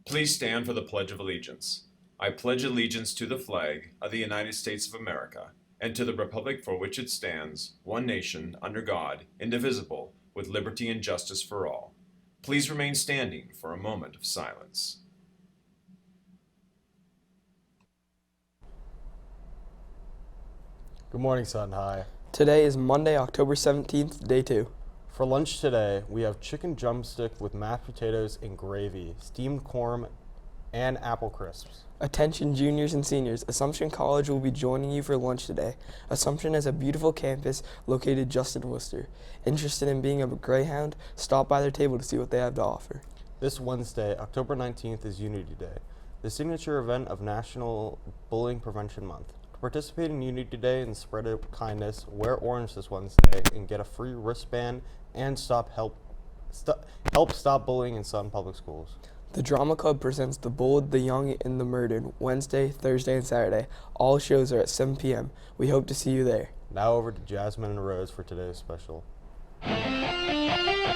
Please stand for the Pledge of Allegiance. I pledge allegiance to the flag of the United States of America and to the republic for which it stands, one nation, under God, indivisible, with liberty and justice for all. Please remain standing for a moment of silence. Good morning, Sutton High. Today is Monday, October 17th, day 2. For lunch today, we have chicken drumstick with mashed potatoes and gravy, steamed corn, and apple crisps. Attention juniors and seniors, Assumption College will be joining you for lunch today. Assumption has a beautiful campus located just in Worcester. Interested in being a Greyhound? Stop by their table to see what they have to offer. This Wednesday, October 19th, is Unity Day, the signature event of National Bullying Prevention Month. To participate in Unity Day and spread of kindness, wear orange this Wednesday and get a free wristband and help stop bullying in Sutton Public Schools. The Drama Club presents The Bullied, the Young, and the Murdered Wednesday, Thursday, and Saturday. All shows are at 7 p.m. We hope to see you there. Now over to Jasmine and Rose for today's special. Hi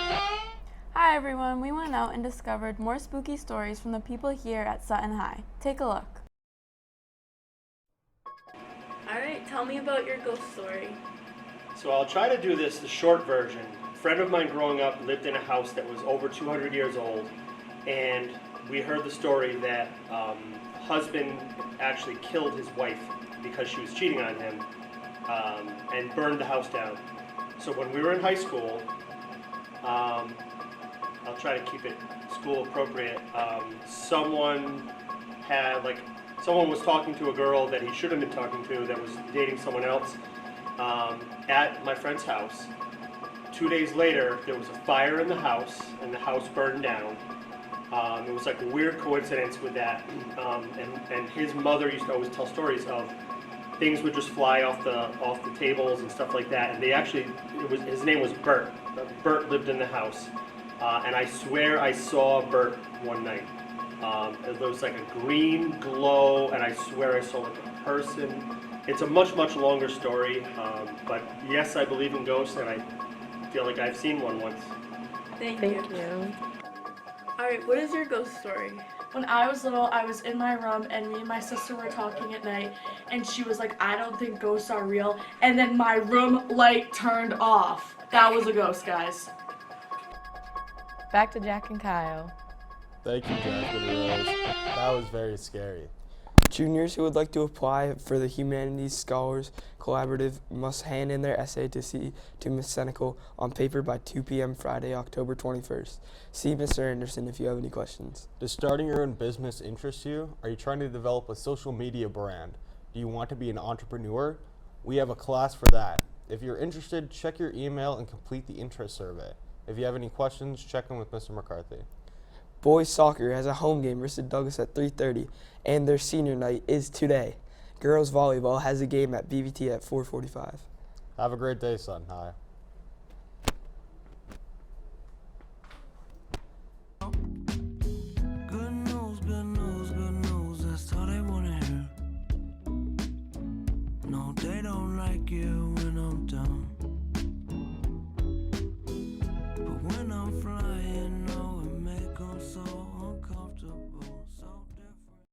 everyone, we went out and discovered more spooky stories from the people here at Sutton High. Take a look. Alright, tell me about your ghost story. So I'll try to do this, the short version. A friend of mine growing up lived in a house that was over 200 years old, and we heard the story that husband actually killed his wife because she was cheating on him, and burned the house down. So when we were in high school, I'll try to keep it school appropriate, someone was talking to a girl that he shouldn't have been talking to that was dating someone else at my friend's house. 2 days later, there was a fire in the house and the house burned down. It was like a weird coincidence with that, and his mother used to always tell stories of things would just fly off the tables and stuff like that. And his name was Bert. Bert lived in the house, and I swear I saw Bert one night. There was like a green glow, and I swear I saw like a person. It's a much longer story, but yes, I believe in ghosts, and I feel like I've seen one once. Thank you. Alright, what is your ghost story? When I was little, I was in my room and me and my sister were talking at night and she was like, I don't think ghosts are real. And then my room light turned off. That was a ghost, guys. Back to Jack and Kyle. Thank you, Jasmine and Rose. That was very scary. Juniors who would like to apply for the Humanities Scholars Collaborative must hand in their essay to Ms. Senecal on paper by 2 p.m. Friday, October 21st. See Mr. Anderson if you have any questions. Does starting your own business interest you? Are you trying to develop a social media brand? Do you want to be an entrepreneur? We have a class for that. If you're interested, check your email and complete the interest survey. If you have any questions, check in with Mr. McCarthy. Boys soccer has a home game versus Douglas at 3:30, and their senior night is today. Girls volleyball has a game at BVT at 4:45. Have a great day, Sutton High.